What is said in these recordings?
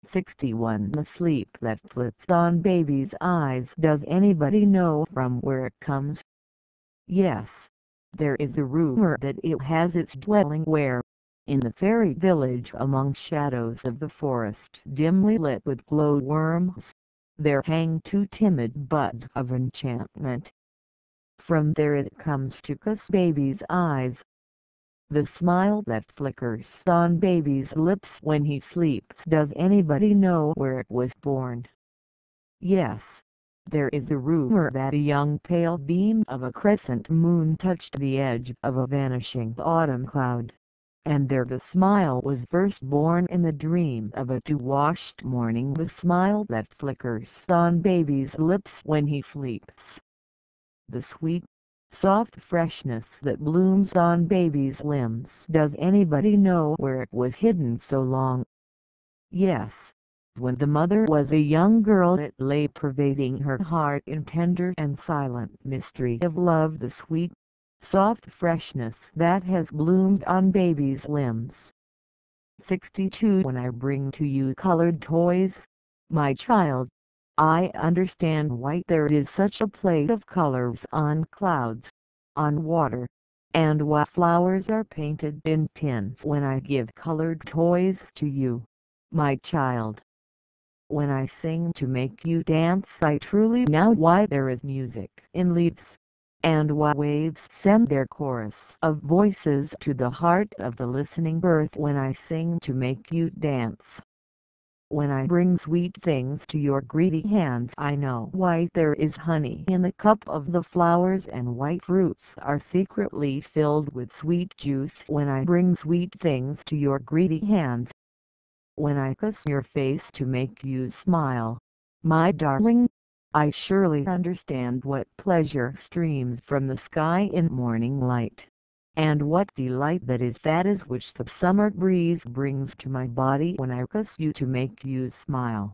61. The sleep that flits on baby's eyes. Does anybody know from where it comes? Yes. There is a rumor that it has its dwelling where, in the fairy village among shadows of the forest dimly lit with glowworms, there hang two timid buds of enchantment. From there it comes to kiss baby's eyes. The smile that flickers on baby's lips when he sleeps. Does anybody know where it was born? Yes. There is a rumor that a young pale beam of a crescent moon touched the edge of a vanishing autumn cloud, and there the smile was first born in the dream of a dew-washed morning. The smile that flickers on baby's lips when he sleeps. The sweet, soft freshness that blooms on baby's limbs. Does anybody know where it was hidden so long? Yes. When the mother was a young girl it lay pervading her heart in tender and silent mystery of love. The sweet, soft freshness that has bloomed on baby's limbs. 62. When I bring to you colored toys, my child, I understand why there is such a play of colors on clouds, on water, and why flowers are painted in tins when I give colored toys to you, my child. When I sing to make you dance I truly know why there is music in leaves, and why waves send their chorus of voices to the heart of the listening earth. When I sing to make you dance, when I bring sweet things to your greedy hands I know why there is honey in the cup of the flowers and white fruits are secretly filled with sweet juice. When I bring sweet things to your greedy hands, when I kiss your face to make you smile, my darling, I surely understand what pleasure streams from the sky in morning light, and what delight that is which the summer breeze brings to my body when I kiss you to make you smile.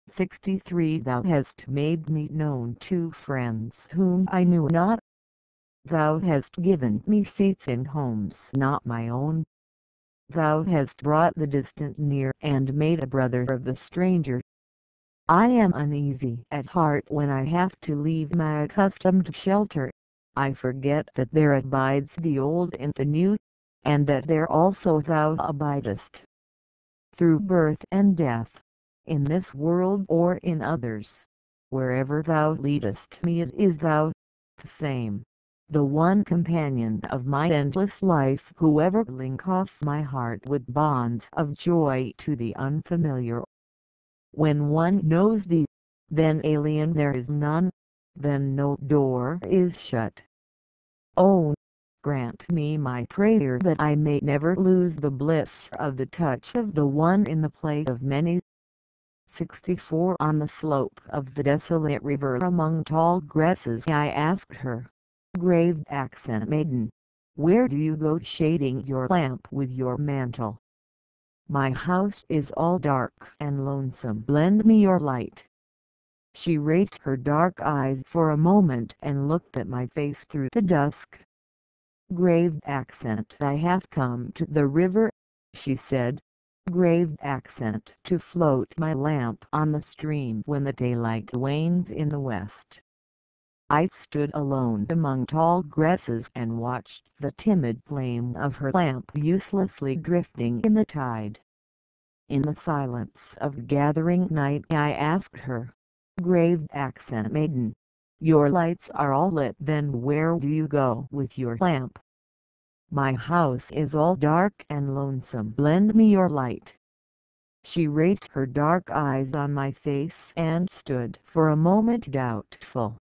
63. Thou hast made me known to friends whom I knew not. Thou hast given me seats in homes not my own. Thou hast brought the distant near and made a brother of the stranger. I am uneasy at heart when I have to leave my accustomed shelter. I forget that there abides the old in the new, and that there also thou abidest. Through birth and death, in this world or in others, wherever thou leadest me it is thou, the same, the one companion of my endless life, whoever link off my heart with bonds of joy to the unfamiliar. When one knows thee, then alien there is none, then no door is shut. Oh, grant me my prayer that I may never lose the bliss of the touch of the one in the play of many. 64. On the slope of the desolate river among tall grasses I asked her, grave accent maiden, where do you go shading your lamp with your mantle? My house is all dark and lonesome, lend me your light. She raised her dark eyes for a moment and looked at my face through the dusk. Grave accent, I have come to the river, she said. Grave accent, to float my lamp on the stream when the daylight wanes in the west. I stood alone among tall grasses and watched the timid flame of her lamp uselessly drifting in the tide. In the silence of gathering night I asked her, grave accent maiden, your lights are all lit, then where do you go with your lamp? My house is all dark and lonesome, lend me your light. She raised her dark eyes on my face and stood for a moment doubtful.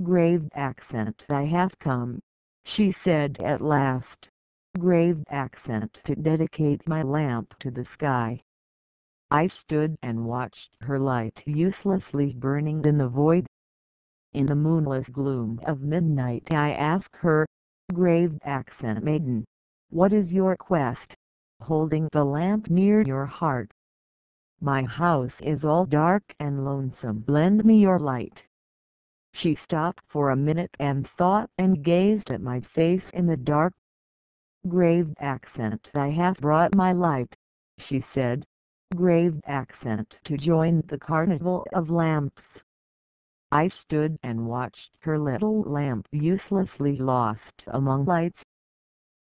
Grave accent, I have come, she said at last. Grave accent, to dedicate my lamp to the sky. I stood and watched her light uselessly burning in the void. In the moonless gloom of midnight I asked her, grave accent maiden, what is your quest? Holding the lamp near your heart. My house is all dark and lonesome, lend me your light. She stopped for a minute and thought and gazed at my face in the dark. Grave accent, I have brought my light, she said. graved accent to join the carnival of lamps. I stood and watched her little lamp uselessly lost among lights.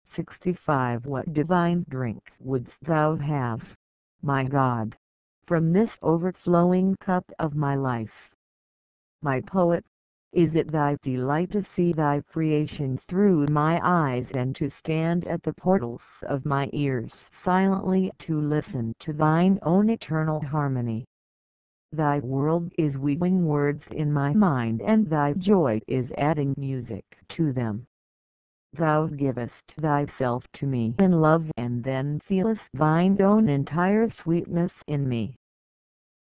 65 What divine drink wouldst thou have, my God, from this overflowing cup of my life? My poet, is it thy delight to see thy creation through my eyes and to stand at the portals of my ears silently to listen to thine own eternal harmony? Thy world is weaving words in my mind and thy joy is adding music to them. Thou givest thyself to me in love and then feelest thine own entire sweetness in me.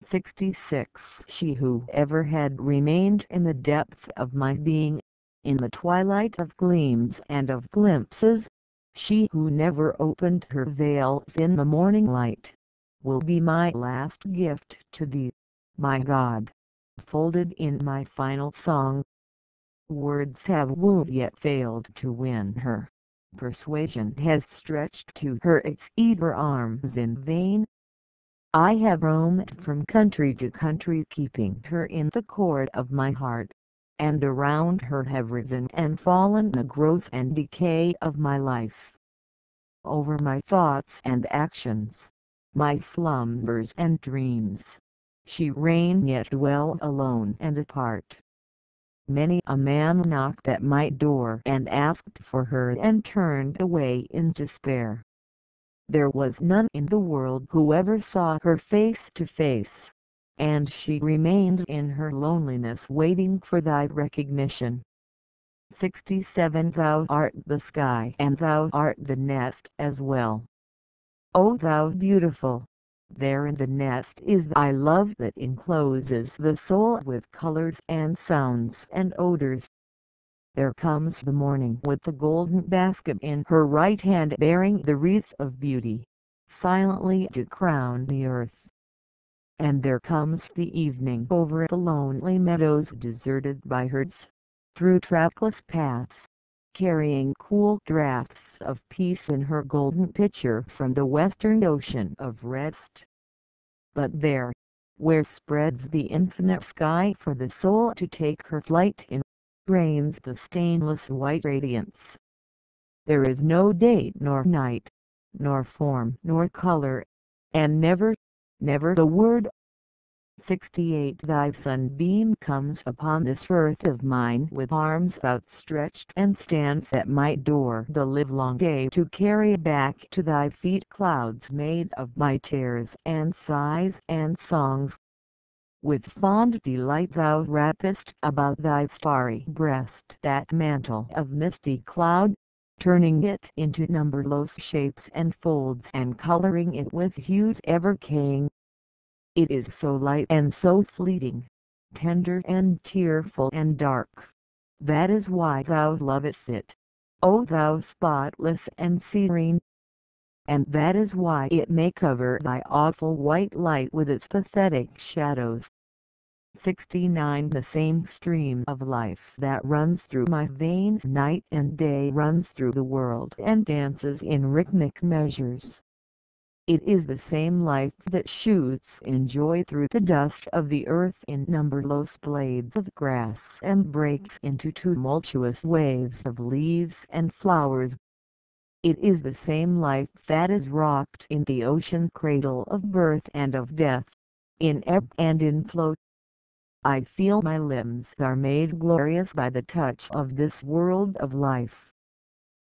66 She who ever had remained in the depth of my being, in the twilight of gleams and of glimpses, she who never opened her veils in the morning light, will be my last gift to thee, my God, folded in my final song. Words have wooed yet failed to win her. Persuasion has stretched to her its eager arms in vain. I have roamed from country to country keeping her in the chord of my heart, and around her have risen and fallen the growth and decay of my life. Over my thoughts and actions, my slumbers and dreams, she reigned yet dwell alone and apart. Many a man knocked at my door and asked for her and turned away in despair. There was none in the world who ever saw her face to face, and she remained in her loneliness waiting for thy recognition. 67 Thou art the sky and thou art the nest as well. O thou beautiful! There in the nest is thy love that encloses the soul with colors and sounds and odors. There comes the morning with the golden basket in her right hand bearing the wreath of beauty, silently to crown the earth. And there comes the evening over the lonely meadows deserted by herds, through trackless paths, carrying cool draughts of peace in her golden pitcher from the western ocean of rest. But there, where spreads the infinite sky for the soul to take her flight in, reigns the stainless white radiance. There is no day nor night, nor form nor color, and never, never the word. 68 Thy sunbeam comes upon this earth of mine with arms outstretched and stands at my door the livelong day to carry back to thy feet clouds made of my tears and sighs and songs. With fond delight thou wrappest about thy starry breast that mantle of misty cloud, turning it into numberless shapes and folds and coloring it with hues ever keen. It is so light and so fleeting, tender and tearful and dark. That is why thou lovest it, O thou spotless and serene. And that is why it may cover thy awful white light with its pathetic shadows. 69 The same stream of life that runs through my veins night and day runs through the world and dances in rhythmic measures. It is the same life that shoots in joy through the dust of the earth in numberless blades of grass and breaks into tumultuous waves of leaves and flowers. It is the same life that is rocked in the ocean cradle of birth and of death, in ebb and in flow. I feel my limbs are made glorious by the touch of this world of life.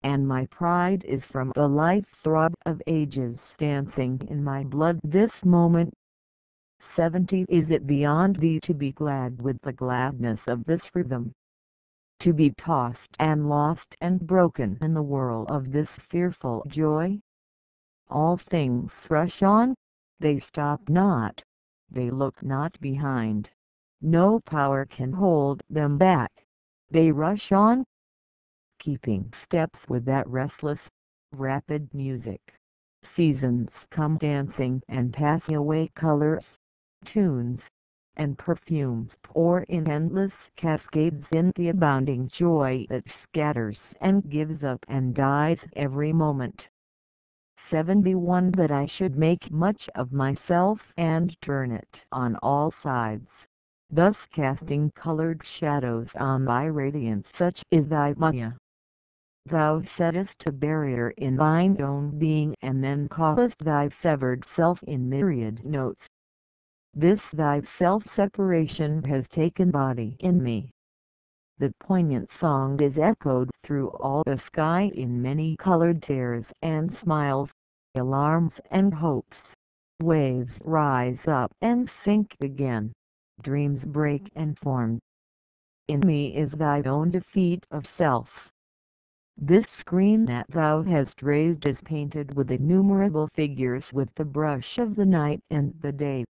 And my pride is from the life throb of ages dancing in my blood this moment. 70 Is it beyond thee to be glad with the gladness of this rhythm? To be tossed and lost and broken in the whirl of this fearful joy? All things rush on, they stop not, they look not behind. No power can hold them back, they rush on, keeping steps with that restless, rapid music. Seasons come dancing and pass away, colors, tunes, and perfumes pour in endless cascades in the abounding joy that scatters and gives up and dies every moment. 71 That I should make much of myself and turn it on all sides, thus casting colored shadows on thy radiance. Such is thy Maya. Thou settest a barrier in thine own being and then callest thy severed self in myriad notes. This thy self-separation has taken body in me. The poignant song is echoed through all the sky in many colored tears and smiles, alarms and hopes. Waves rise up and sink again. Dreams break and form. In me is thy own defeat of self. This screen that thou hast raised is painted with innumerable figures with the brush of the night and the day.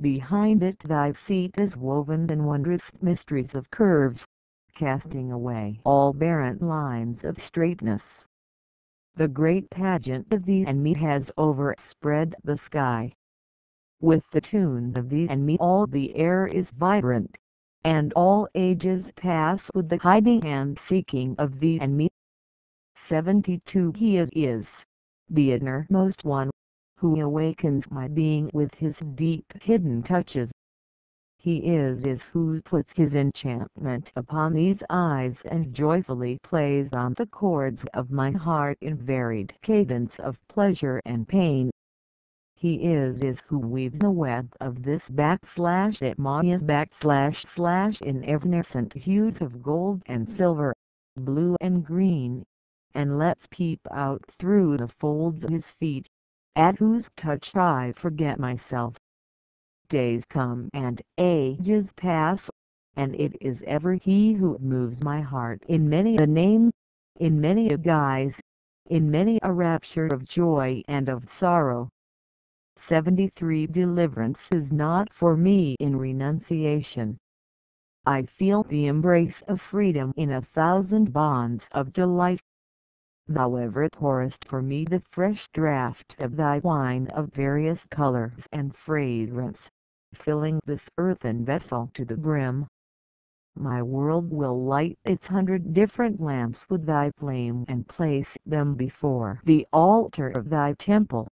Behind it thy seat is woven in wondrous mysteries of curves, casting away all barren lines of straightness. The great pageant of thee and me has overspread the sky. With the tune of thee and me all the air is vibrant, and all ages pass with the hiding and seeking of thee and me. 72 He it is, the innermost one, who awakens my being with his deep hidden touches. He is who puts his enchantment upon these eyes and joyfully plays on the chords of my heart in varied cadence of pleasure and pain. He is who weaves the web of this / Maya / in evanescent hues of gold and silver, blue and green, and lets peep out through the folds of his feet, at whose touch I forget myself. Days come and ages pass, and it is ever he who moves my heart in many a name, in many a guise, in many a rapture of joy and of sorrow. 73 Deliverance is not for me in renunciation. I feel the embrace of freedom in 1,000 bonds of delight. Thou ever pourest for me the fresh draught of thy wine of various colors and fragrance, filling this earthen vessel to the brim. My world will light its 100 different lamps with thy flame and place them before the altar of thy temple.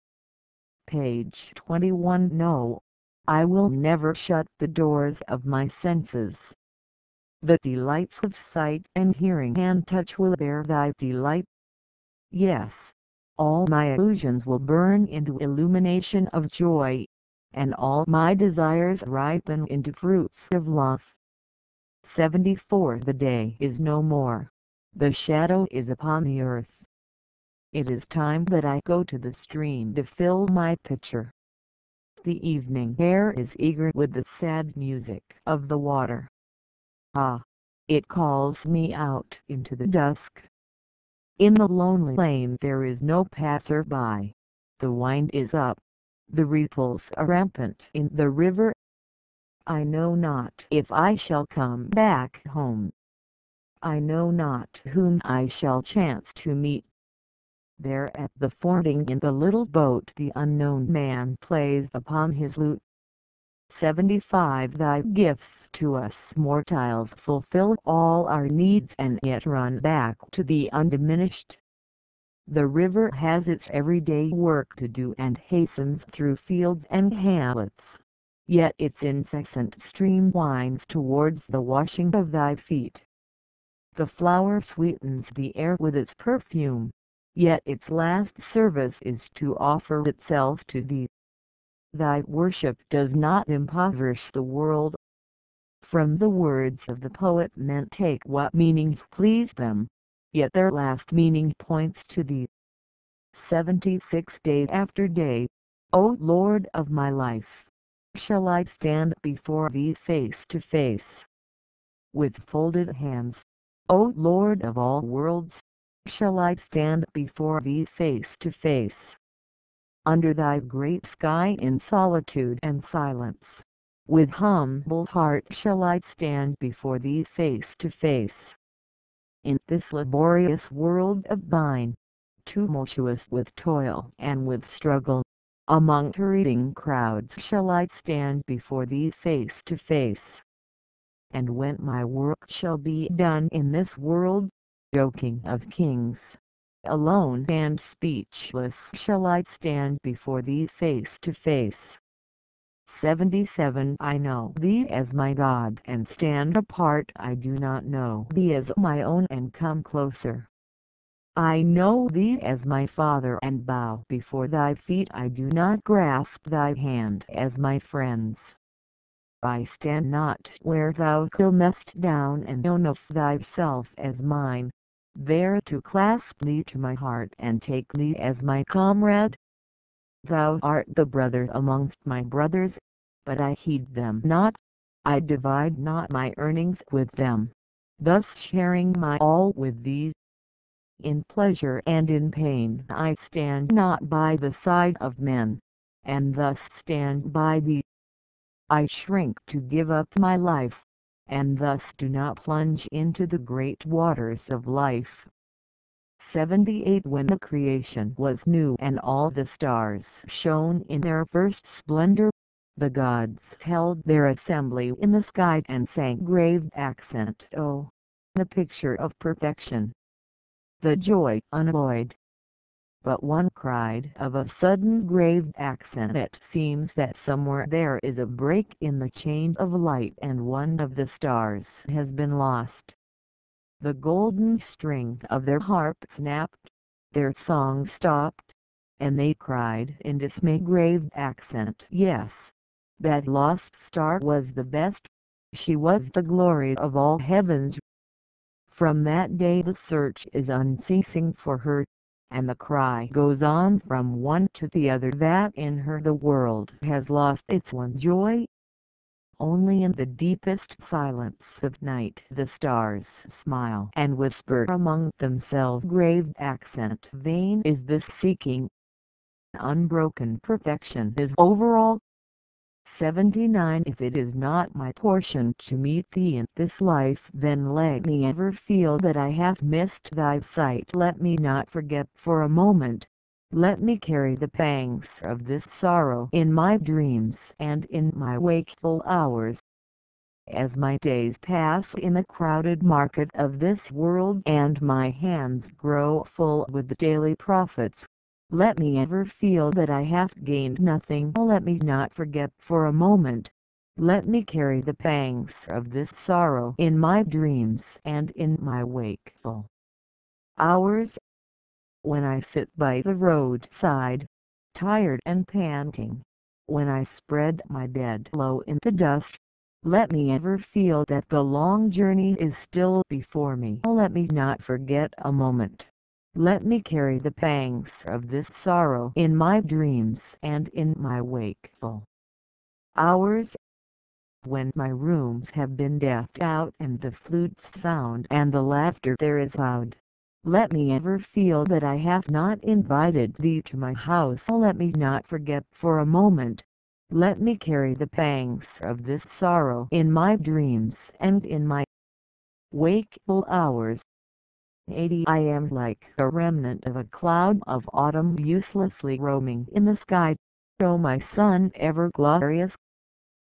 Page 21 No, I will never shut the doors of my senses. The delights of sight and hearing and touch will bear thy delight. Yes, all my illusions will burn into illumination of joy, and all my desires ripen into fruits of love. 74 The day is no more, the shadow is upon the earth. It is time that I go to the stream to fill my pitcher. The evening air is eager with the sad music of the water. Ah! It calls me out into the dusk. In the lonely lane there is no passer-by. The wind is up. The ripples are rampant in the river. I know not if I shall come back home. I know not whom I shall chance to meet. There at the fording in the little boat the unknown man plays upon his lute. 75 Thy gifts to us mortals fulfill all our needs and yet run back to the undiminished. The river has its everyday work to do and hastens through fields and hamlets, yet its incessant stream winds towards the washing of thy feet. The flower sweetens the air with its perfume, yet its last service is to offer itself to thee. Thy worship does not impoverish the world. From the words of the poet men take what meanings please them, yet their last meaning points to thee. 76 Day after day, O Lord of my life, shall I stand before thee face to face. With folded hands, O Lord of all worlds, shall I stand before thee face to face. Under thy great sky in solitude and silence, with humble heart shall I stand before thee face to face. In this laborious world of thine, tumultuous with toil and with struggle, among hurrying crowds shall I stand before thee face to face. And when my work shall be done in this world, O King of Kings, alone and speechless shall I stand before thee face to face. 77 I know thee as my God and stand apart. I do not know thee as my own and come closer. I know thee as my Father and bow before thy feet. I do not grasp thy hand as my friends. I stand not where thou comest down and ownest thyself as mine, there to clasp thee to my heart and take thee as my comrade. Thou art the brother amongst my brothers, but I heed them not, I divide not my earnings with them, thus sharing my all with thee. In pleasure and in pain I stand not by the side of men, and thus stand by thee. I shrink to give up my life, and thus do not plunge into the great waters of life. 78 When the creation was new and all the stars shone in their first splendor, the gods held their assembly in the sky and sang grave accent, "Oh, the picture of perfection, the joy unalloyed." But one cried of a sudden grave accent, "It seems that somewhere there is a break in the chain of light and one of the stars has been lost." The golden string of their harp snapped, their song stopped, and they cried in dismay grave accent, "Yes, that lost star was the best, she was the glory of all heavens." From that day the search is unceasing for her, and the cry goes on from one to the other that in her the world has lost its one joy. Only in the deepest silence of night the stars smile and whisper among themselves grave accent, "Vain is this seeking. Unbroken perfection is over all." 79 If it is not my portion to meet thee in this life, then let me ever feel that I have missed thy sight. Let me not forget for a moment. Let me carry the pangs of this sorrow in my dreams and in my wakeful hours. As my days pass in the crowded market of this world and my hands grow full with the daily profits, let me ever feel that I have gained nothing. Let me not forget for a moment. Let me carry the pangs of this sorrow in my dreams and in my wakeful hours. When I sit by the roadside, tired and panting, when I spread my bed low in the dust, let me ever feel that the long journey is still before me. Let me not forget a moment. Let me carry the pangs of this sorrow in my dreams and in my wakeful hours. When my rooms have been decked out and the flutes sound and the laughter there is loud, let me ever feel that I have not invited thee to my house. Let me not forget for a moment. Let me carry the pangs of this sorrow in my dreams and in my wakeful hours. 80 I am like a remnant of a cloud of autumn uselessly roaming in the sky. O my sun ever glorious,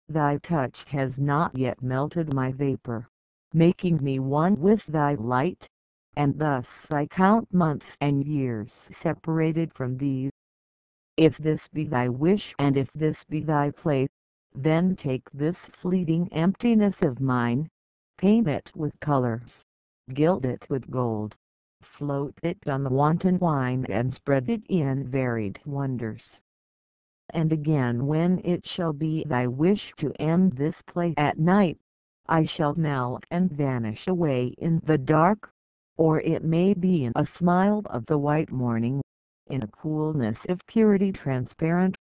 thy touch has not yet melted my vapor, making me one with thy light, and thus I count months and years separated from thee. If this be thy wish and if this be thy place, then take this fleeting emptiness of mine, paint it with colors, gild it with gold, float it on the wanton wine and spread it in varied wonders. And again when it shall be thy wish to end this play at night, I shall melt and vanish away in the dark, or it may be in a smile of the white morning, in a coolness of purity transparent,